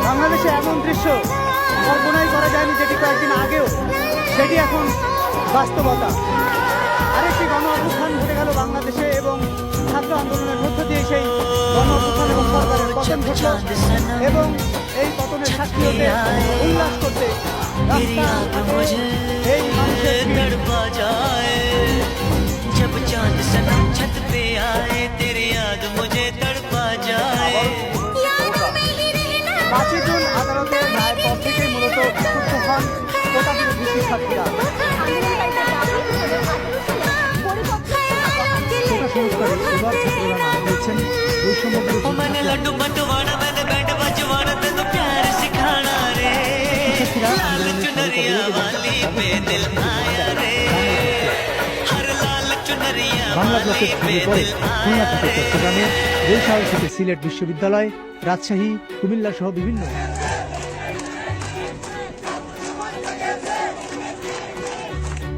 বাংলাদেশে এমন দৃশ্য কল্পনাই করা যায়নি, যেটি কয়েকদিন আগেও সেটি এখন বাস্তবতা। আরেকটি গণ অভ্যুত্থান ঘটে গেল বাংলাদেশে এবং ছাত্র আন্দোলনের মধ্য দিয়ে সেই গণ অভ্যুত্থান এবং সরকারের পতন ঘটল এবং এই পতনের সাক্ষী হতে উল্লাস করতে এই মানুষের जब चांद सनम छत पे आए तेरी याद मुझे तड़पा जाए। 5 জুন আদালতের রায়ের পর থেকেই মূলত ক্ষুব্ধ হন কোটা বিরোধী শিক্ষার্থীরা। কোটা সংস্কারে এবার ছাত্ররা নাম দিয়েছেন বৈষম্য বিরোধী मैंने लड्डू बंटवाना मैंने बैंड बजवाना तेनू प्यार सिखाना रे लाल चुनरिया वाली पे दिल आया रे हर लाल चुनरिया বাংলা वाली ব্লকের पे ভেঙে পড়ে दिल খুলনা आया থেকে रे। চট্টগ্রামে, বরিশাল থেকে সিলেট বিশ্ববিদ্যালয়, রাজশাহী, কুমিল্লা সহ বিভিন্ন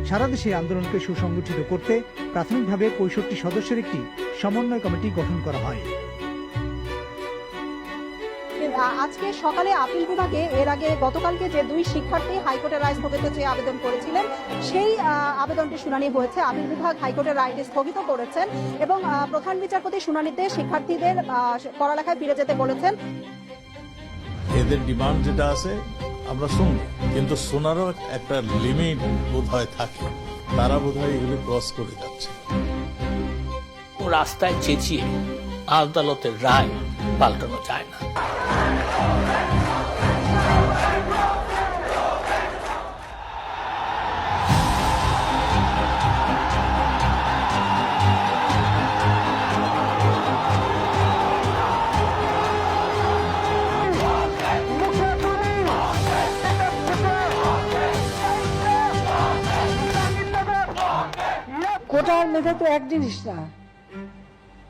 সারা দেশে আন্দোলনকে সুসংগঠিত করতে প্রাথমিকভাবে 65 সদস্যের একটি সমন্বয় কমিটি গঠন করা হয়। আজকে সকালে আপিল বিভাগে এর আগে গতকালকে যে 2 শিক্ষার্থী হাইকোর্টের রায় স্থগিত চেয়ে আবেদন করেছিলেন, সেই আবেদনটি শুনানি হয়েছে। আপিল বিভাগ হাইকোর্টের রায়টি স্থগিত করেছেন এবং প্রধান বিচারপতি শুনানিতে শিক্ষার্থীদের পড়ালেখায় ফিরে যেতে বলেছেন। এদের ডিমান্ড যেটা আছে আমরা শুনবো, কিন্তু শোনারও একটা লিমিট বোধহয় থাকে, তারা বোধহয় এগুলি ক্রস করে যাচ্ছে। রাস্তায় চেঁচিয়ে আদালতের রায় পাল্টানো যায় না। কোটার মেধা তো এক জিনিস না,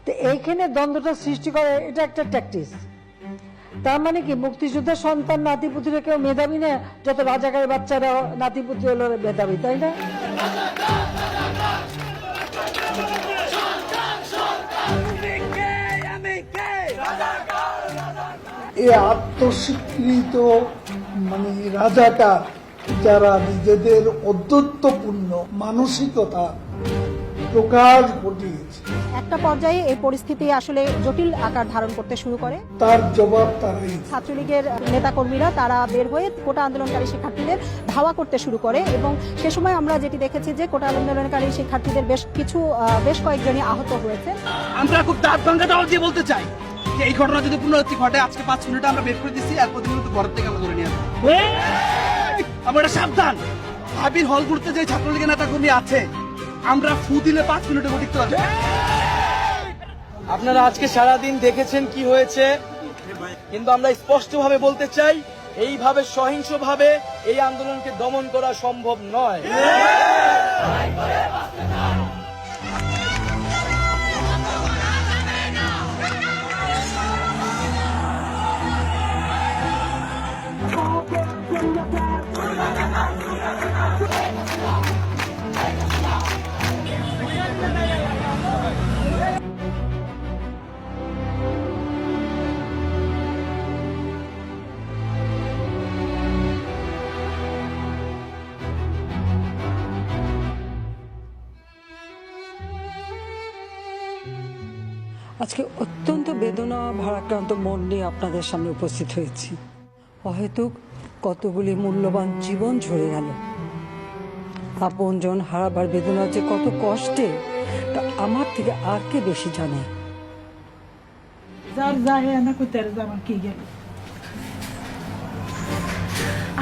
তো এইখানে দ্বন্দ্বটা সৃষ্টি করে, এটা একটা ট্যাকটিস। তার মানে কি মুক্তিযোদ্ধার সন্তান নাতিপুতিরা কেউ মেধাবী না, যত রাজাকারের বাচ্চারা নাতিপুতি হলো মেধাবী, তাই না? এই আত্মস্বীকৃত মানে রাজাকার যারা নিজেদের অদ্যত্বপূর্ণ মানসিকতা প্রকাশ ঘটিয়েছে, একটা পর্যায়ে এই পরিস্থিতি আসলে জটিল আকার ধারণ করতে শুরু করে। তার জবাব তারাই। ছাত্রলীগের নেতাকর্মীরা তারা বের হয়ে কোটা আন্দোলনকারী শিক্ষার্থীদের ধাওয়া করতে শুরু করে এবং সে সময় আমরা যেটি দেখেছি যে কোটা আন্দোলনকারী শিক্ষার্থীদের বেশ কয়েকজনই আহত হয়েছে। আমরা খুব দাঁত ভাঙ্গা দাওয়া দিয়ে বলতে চাই যে এই ঘটনা যদি পুনরাবৃত্তি ঘটে, আজকে 5 মিনিট আমরা বের করে দিচ্ছি, এরপর কিন্তু ঘর থেকে আমরা ধরে নিয়ে আসবো। আমরা সাবধান, ভাবির হলগুলোতে যে ছাত্রলীগের নেতাকর্মী আছে, আমরা ফু দিলে 5 মিনিটে ঘটিতে পারবে। আপনারা আজকে সারাদিন দেখেছেন কি হয়েছে, কিন্তু আমরা স্পষ্টভাবে বলতে চাই এইভাবে সহিংসভাবে এই আন্দোলনকে দমন করা সম্ভব নয়। আজকে অত্যন্ত বেদনা ভারাক্রান্ত মন নিয়ে আপনাদের সামনে উপস্থিত হয়েছি। অহেতুক কতগুলি মূল্যবান জীবন ঝরে গেল। আপনজন হারাবার বেদনা যে কত কষ্টে, তা আমার থেকে আর কে বেশি জানে।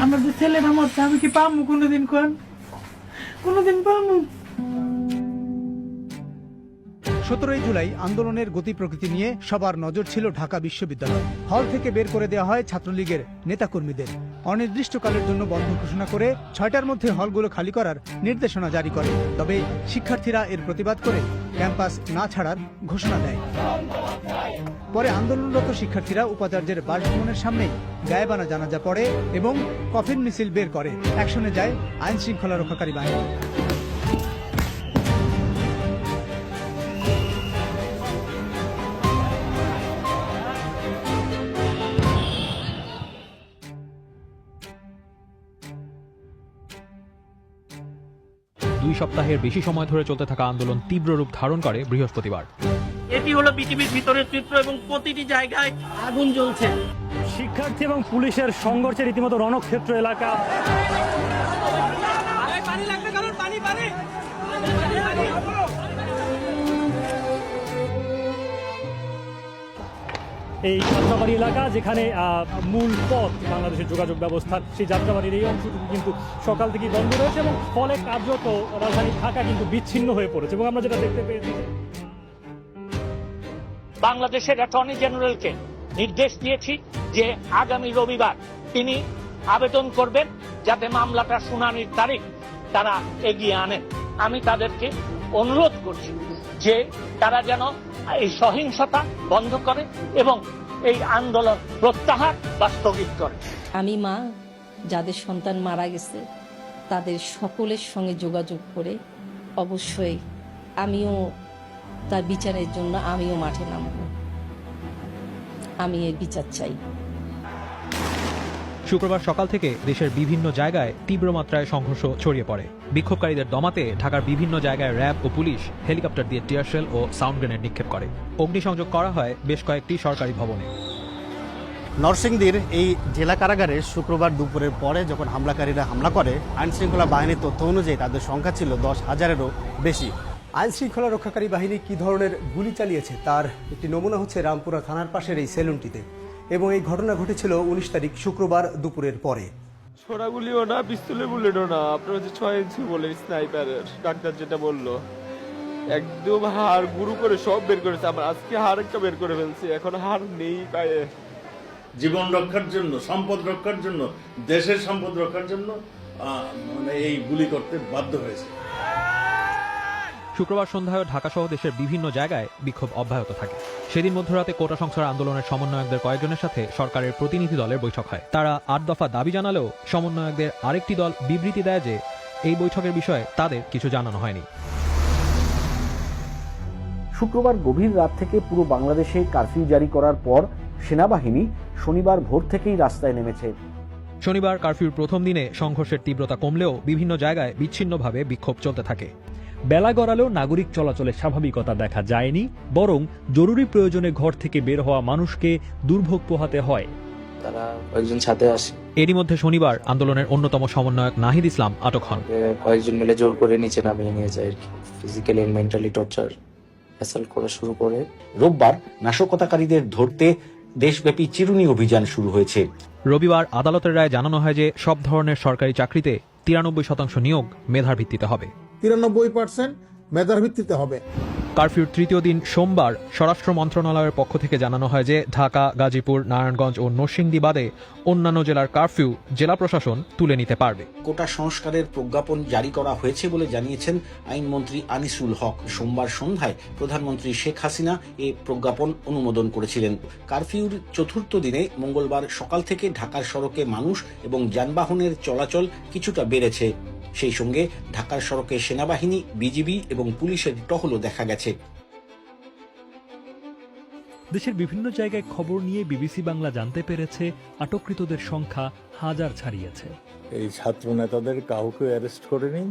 আমাদের ছেলেরা মরছে, আমি কি পাবো কোনোদিন? কোনোদিন পাবো? 17 জুলাই আন্দোলনের গতি প্রকৃতি নিয়ে সবার নজর ছিল ঢাকা বিশ্ববিদ্যালয়। হল থেকে বের করে দেওয়া হয় ছাত্রলীগের নেতাকর্মীদের। অনির্দিষ্টকালের জন্য বন্ধ ঘোষণা করে 6টার মধ্যে হলগুলো খালি করার নির্দেশনা জারি করে। তবে শিক্ষার্থীরা এর প্রতিবাদ করে ক্যাম্পাস না ছাড়ার ঘোষণা দেয়। পরে আন্দোলনরত শিক্ষার্থীরা উপাচার্যের বাসভবনের সামনেই গায়েবানা জানাজা পড়ে এবং কফিন মিছিল বের করে। অ্যাকশনে যায় আইন শৃঙ্খলা রক্ষাকারী বাহিনী। 2 সপ্তাহের বেশি সময় ধরে চলতে থাকা আন্দোলন তীব্র রূপ ধারণ করে বৃহস্পতিবার। এটি হলো বিটিভির ভিতরের চিত্র এবং প্রতিটি জায়গায় আগুন জ্বলছে। শিক্ষার্থী এবং পুলিশের সংঘর্ষে রীতিমতো রণক্ষেত্র এলাকা। এই যাত্রাবাড়ি এলাকা যেখানে মূল পথ বাংলাদেশের যোগাযোগ ব্যবস্থার, সেই যাত্রাবাড়ির এই অংশটুকু কিন্তু সকাল থেকেই বন্ধ রয়েছে এবং ফলে কার্যত রাজধানী ঢাকা কিন্তু বিচ্ছিন্ন হয়ে পড়েছে। এবং আমরা যেটা দেখতে পেয়েছি, বাংলাদেশের অ্যাটর্নি জেনারেলকে নির্দেশ দিয়েছি যে আগামী রবিবার তিনি আবেদন করবেন যাতে মামলাটা শুনানির তারিখ তারা এগিয়ে আনেন। আমি তাদেরকে অনুরোধ করছি যে তারা যেন এই সহিংসতা বন্ধ করে এবং এই আন্দোলন প্রত্যাহার বা স্থগিত করে। আমি মা, যাদের সন্তান মারা গেছে তাদের সকলের সঙ্গে যোগাযোগ করে অবশ্যই আমিও তার বিচারের জন্য আমিও মাঠে নামব। আমি এর বিচার চাই। শুক্রবার সকাল থেকে দেশের বিভিন্ন জায়গায় তীব্র মাত্রায় সংঘর্ষ ছড়িয়ে পড়ে। বিক্ষোভকারীদের দমাতে ঢাকার বিভিন্ন জায়গায় র্যাব ও পুলিশ হেলিকপ্টার দিয়ে টিয়ারশেল ও সাউন্ড গ্রেনেড নিক্ষেপ করে। অগ্নিসংযোগ করা হয় বেশ কয়েকটি সরকারি ভবনে। নরসিংদীর এই জেলা কারাগারে শুক্রবার দুপুরের পরে যখন হামলাকারীরা হামলা করে, আইনশৃঙ্খলা বাহিনীর তথ্য অনুযায়ী তাদের সংখ্যা ছিল 10,000-এরও বেশি। আইনশৃঙ্খলা রক্ষাকারী বাহিনী কি ধরনের গুলি চালিয়েছে তার একটি নমুনা হচ্ছে রামপুরা থানার পাশের এই সেলুনটিতে। এবং এই ঘটনা ঘটেছিল 19 তারিখ শুক্রবার দুপুরের পরে। ছোড়াগুলিও না, পিস্তলের বুলেটও না, আপনার হচ্ছে 6 ইঞ্চি বলে স্নাইপারের। ডাক্তার যেটা বললো একদম হাড় গুরু করে সব বের করেছে। আমার আজকে হাড় একটা বের করে ফেলছি, এখন হাড় নেই পায়ে। জীবন রক্ষার জন্য, সম্পদ রক্ষার জন্য, দেশের সম্পদ রক্ষার জন্য মানে এই গুলি করতে বাধ্য হয়েছে। শুক্রবার সন্ধ্যায় ঢাকা সহ দেশের বিভিন্ন জায়গায় বিক্ষোভ অব্যাহত থাকে। সেদিন মধ্যরাতে কোটা সংস্কার আন্দোলনের সমন্বয়কদের কয়েকজনের সাথে সরকারের প্রতিনিধি দলের বৈঠক হয়। তারা 8 দফা দাবি জানালেও সমন্বয়কদের আরেকটি দল বিবৃতি দেয় যে এই বৈঠকের বিষয়ে তাদের কিছু জানানো হয়নি। শুক্রবার গভীর রাত থেকে পুরো বাংলাদেশে কারফিউ জারি করার পর সেনাবাহিনী শনিবার ভোর থেকেই রাস্তায় নেমেছে। শনিবার কারফিউর প্রথম দিনে সংঘর্ষের তীব্রতা কমলেও বিভিন্ন জায়গায় বিচ্ছিন্নভাবে বিক্ষোভ চলতে থাকে। বেলা গড়ালেও নাগরিক চলাচলে স্বাভাবিকতা দেখা যায়নি, বরং জরুরি প্রয়োজনে ঘর থেকে বের হওয়া মানুষকে দুর্ভোগ পোহাতে হয়। তারা কয়েকজন ছাদে আসে। এরই মধ্যে শনিবার আন্দোলনের অন্যতম সমন্বয়ক নাহিদ ইসলাম আটক হন। কয়েকজন মিলে জোর করে নিচে নামিয়ে নিয়ে যায়, physically and mentally torture assault করা শুরু করে। রোববার নাশকতাকারীদের ধরতে দেশব্যাপী চিরুনি অভিযান শুরু হয়েছে। রবিবার আদালতের রায়ে জানানো হয় যে সব ধরনের সরকারি চাকরিতে 93% নিয়োগ মেধার ভিত্তিতে হবে। 93% মেধার ভিত্তিতে হবে। কারফিউর তৃতীয় দিন সোমবার স্বরাষ্ট্র মন্ত্রণালয়ের পক্ষ থেকে জানানো হয় যে ঢাকা, গাজীপুর, নারায়ণগঞ্জ ও নরসিংদী বাদে অন্যান্য জেলার কারফিউ জেলা প্রশাসন তুলে নিতে পারবে। কোটা সংস্কারের প্রজ্ঞাপন জারি করা হয়েছে বলে জানিয়েছেন আইনমন্ত্রী আনিসুল হক। সোমবার সন্ধ্যায় প্রধানমন্ত্রী শেখ হাসিনা এ প্রজ্ঞাপন অনুমোদন করেছিলেন। কারফিউর চতুর্থ দিনে মঙ্গলবার সকাল থেকে ঢাকার সড়কে মানুষ এবং যানবাহনের চলাচল কিছুটা বেড়েছে। সেই সঙ্গে ঢাকার সড়কে সেনাবাহিনী, বিজিবি এবং পুলিশের টহলও দেখা গেছে। দেশের বিভিন্ন জায়গায় খবর নিয়ে বিবিসি বাংলা জানতে পেরেছে আটককৃতদের সংখ্যা 1000 ছাড়িয়েছে। এই ছাত্র নেতাদের কাউকে অ্যারেস্ট করেনি,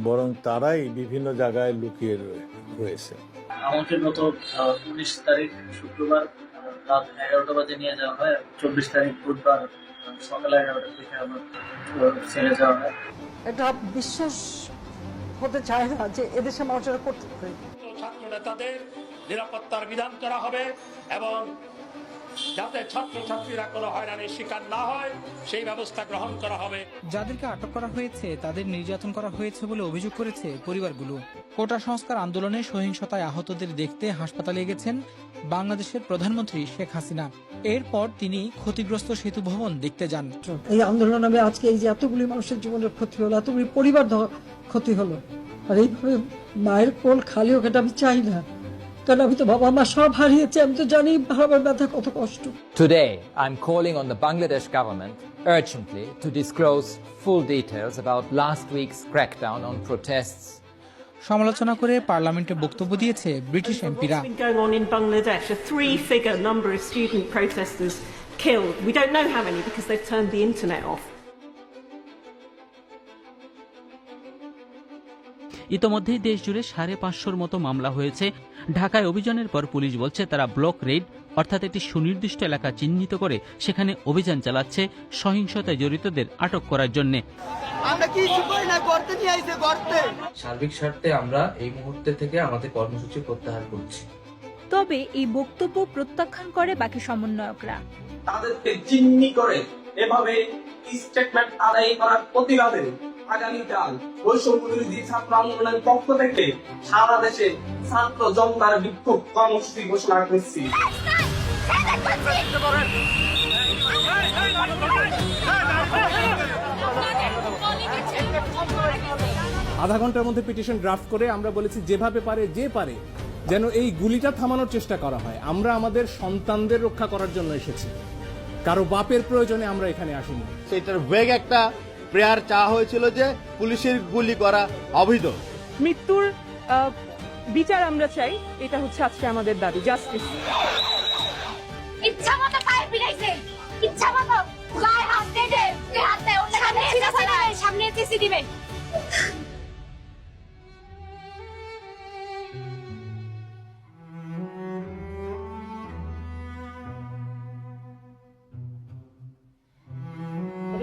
বরং তারাই বিভিন্ন জায়গায় লুকিয়ে রয়েছে। আমাকে গত 19 তারিখ শুক্রবার রাত 11টা বাজে নিয়ে যাওয়া হয়। 24 তারিখ বুধবার সকাল 11টা থেকে আমার ছেড়ে যাওয়া হয়। এটা বিশ্বাস হতে চায় না যে এদেশের মানুষেরা করতে পারে। ছাত্র নেতাদের নিরাপত্তার বিধান করা হবে এবং যাতে ছাত্রছাত্রীরা কোনো হয়রানির শিকার না হয় সেই ব্যবস্থা গ্রহণ করা হবে। যাদেরকে আটক করা হয়েছে তাদের নির্যাতন করা হয়েছে বলে অভিযোগ করেছে পরিবারগুলো। কোটা সংস্কার আন্দোলনে সহিংসতায় আহতদের দেখতে হাসপাতালে গেছেন বাংলাদেশের প্রধানমন্ত্রী শেখ হাসিনা। এরপর তিনি ক্ষতিগ্রস্ত সেতু ভবন দেখতে যান। এই আন্দোলন নামে আজকে এই যে এতগুলি মানুষের জীবনের ক্ষতি হলো, এতগুলি পরিবার ক্ষতি হলো, আর এইভাবে মায়ের কোল খালি হোক এটা আমি চাই না। কারণ আমি তো বাবা মা সব হারিয়েছি, আমি তো জানি বাবার ব্যথা কত কষ্ট। Today, I'm calling on the Bangladesh government urgently to disclose full details about last week's crackdown on protests. সমালোচনা করে পার্লামেন্টে বক্তব্য দিয়েছে ব্রিটিশ এমপিরা। Going on in Bangladesh, a 3-figure number of student protesters killed. We don't know how many because they've turned the internet off. ইতোমধ্যেই দেশ জুড়ে 550-র মতো মামলা হয়েছে। ঢাকায় অভিযানের পর পুলিশ বলছে তারা ব্লক রেড অর্থাৎ একটি সুনির্দিষ্ট এলাকা চিহ্নিত করে সেখানে অভিযান চালাচ্ছে সহিংসতায় জড়িতদের আটক করার জন্য। সার্বিক স্বার্থে আমরা এই মুহূর্তে থেকে আমাদের কর্মসূচি প্রত্যাহার করছি। তবে এই বক্তব্য প্রত্যাখ্যান করে বাকি সমন্বয়করা। তাদেরকে জিম্মি করে এভাবে স্টেটমেন্ট আদায় করার প্রতিবাদে আগামীকাল বৈষম্যবিরোধী ছাত্র আন্দোলনের পক্ষ থেকে সারা দেশে ছাত্র জনতার বিক্ষোভ কর্মসূচি ঘোষণা করছি। আধা ঘন্টার মধ্যে পিটিশন ড্রাফট করে আমরা বলেছি যেভাবে পারে যে পারে যেন এই গুলিটা থামানোর চেষ্টা করা হয়। আমরা আমাদের সন্তানদের রক্ষা করার জন্য এসেছি, কারো বাপের প্রয়োজনে আমরা এখানে আসিনি। সেটার বেগ একটা প্রেয়ার চাওয়া হয়েছিল যে পুলিশের গুলি করা অবৈধ। মৃত্যুর বিচার আমরা চাই, এটা হচ্ছে আজকে আমাদের দাবি, জাস্টিস। ইচ্ছা মতো পায়ে পিটাইছে, ইচ্ছা মতো গায়ে হাত দেবে, হাত দেয় ওর সামনে এসে দিবে।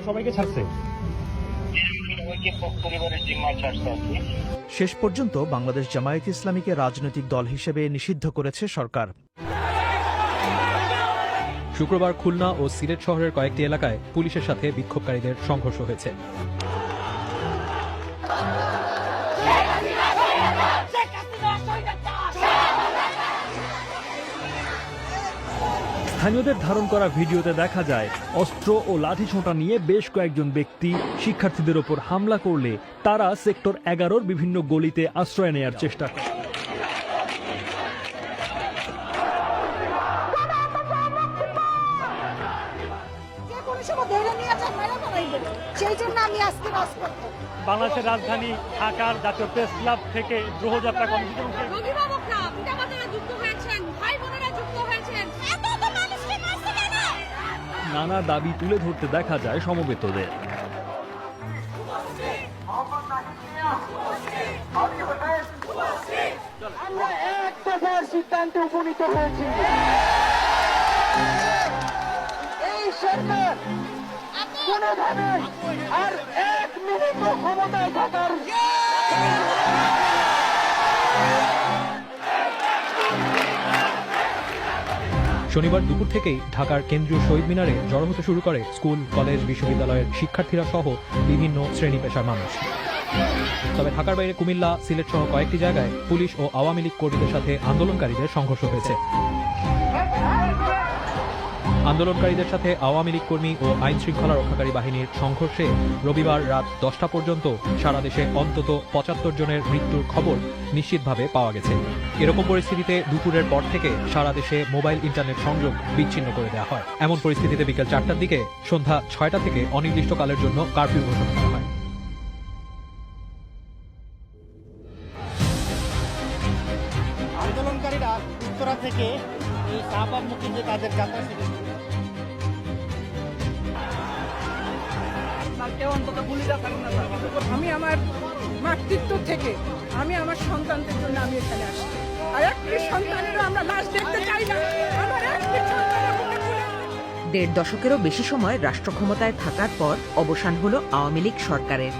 সবাইকে ছাড়ছে। শেষ পর্যন্ত বাংলাদেশ জামায়াত ইসলামীকে রাজনৈতিক দল হিসেবে নিষিদ্ধ করেছে সরকার। শুক্রবার খুলনা ও সিলেট শহরের কয়েকটি এলাকায় পুলিশের সাথে বিক্ষোভকারীদের সংঘর্ষ হয়েছে। স্থানীয়দের ধারণ করা ভিডিওতে দেখা যায় অস্ত্র ও লাঠিসোঁটা নিয়ে বেশ কয়েকজন ব্যক্তি শিক্ষার্থীদের ওপর হামলা করলে তারা সেক্টর 11-র বিভিন্ন গলিতে আশ্রয় নেয়ার চেষ্টা করে। বাংলাদেশের রাজধানী ঢাকার জাতীয় প্রেস ক্লাব থেকে গ্রহযাত্রা কর্মসূচি নানা দাবি তুলে ধরতে দেখা যায় সমবেতদের। সিদ্ধান্তে উপনীত হয়েছি, এই সরকার কোনোভাবে আর 1 মিনিট ক্ষমতায় থাকার শনিবার দুপুর থেকেই ঢাকার কেন্দ্রীয় শহীদ মিনারে জড়ো হতে শুরু করে স্কুল, কলেজ, বিশ্ববিদ্যালয়ের শিক্ষার্থীরা সহ বিভিন্ন শ্রেণী পেশার মানুষ। তবে ঢাকার বাইরে কুমিল্লা, সিলেট সহ কয়েকটি জায়গায় পুলিশ ও আওয়ামী লীগ কর্মীদের সাথে আন্দোলনকারীদের সংঘর্ষ হয়েছে। আন্দোলনকারীদের সাথে আওয়ামী লীগ কর্মী ও আইন শৃঙ্খলা রক্ষাকারী বাহিনীর সংঘর্ষে রবিবার রাত 10টা পর্যন্ত সারা দেশে অন্তত 75 জনের মৃত্যুর খবর নিশ্চিতভাবে পাওয়া গেছে। এরকম পরিস্থিতিতে দুপুরের পর থেকে সারা দেশে মোবাইল ইন্টারনেট সংযোগ বিচ্ছিন্ন করে দেওয়া হয়। এমন পরিস্থিতিতে বিকেল 4টার দিকে সন্ধ্যা 6টা থেকে অনির্দিষ্টকালের জন্য কারফিউ ঘোষণা করা হয়। আন্দোলনকারীরা উত্তরা থেকে এই শাহবাগমুখী যে তাদের যাত্রা শুরু আমি আমার মাতৃত্ব থেকে আমি আমার সন্তানদের জন্য আমি এখানে আসছি। আর একটি সন্তানেরও আমরা লাশ দেখতে চাই না। আমার একটি সন্তানের 1.5 দশকেরও বেশি সময় রাষ্ট্র ক্ষমতায় থাকার পর অবসান হলো আওয়ামী লীগ সরকারের।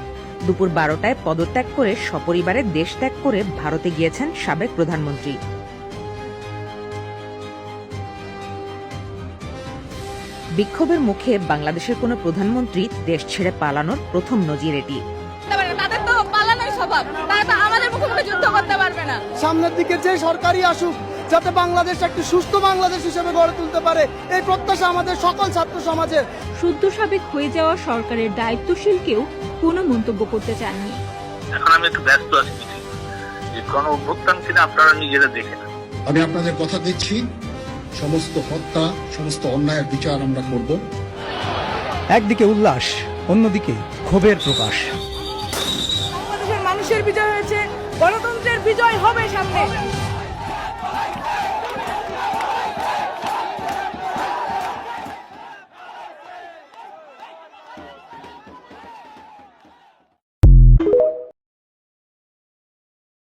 দুপুর 12টায় পদত্যাগ করে সপরিবারে দেশ ত্যাগ করে ভারতে গিয়েছেন সাবেক প্রধানমন্ত্রী। বিক্ষোভের মুখে বাংলাদেশের কোনো প্রধানমন্ত্রী দেশ ছেড়ে পালানোর প্রথম নজির এটি। তাদের তো পালানোর স্বভাব, তারা তো আমাদের মুখোমুখি যুদ্ধ করতে পারবে না। সামনের দিকে যে সরকারই আসুক, যাতে বাংলাদেশ একটি সুস্থ বাংলাদেশ হিসেবে গড়ে তুলতে পারে, এই প্রত্যাশা আমাদের সকল ছাত্র সমাজের। সদ্য সাবেক হয়ে যাওয়া সরকারের দায়িত্বশীল কেউ কোনো মন্তব্য করতে চাননি। এখন আমি একটু ব্যস্ত আছি, যে কোন অভ্যুত্থান কিনা আপনারা নিজেরা দেখেন। আমি আপনাদের কথা দিচ্ছি, সমস্ত হত্যা, সমস্ত অন্যায়ের বিচার আমরা করব। একদিকে উল্লাস, অন্যদিকে ক্ষোভের প্রকাশ। বাংলাদেশের মানুষের বিজয় হয়েছে, গণতন্ত্রের বিজয় হবে সামনে।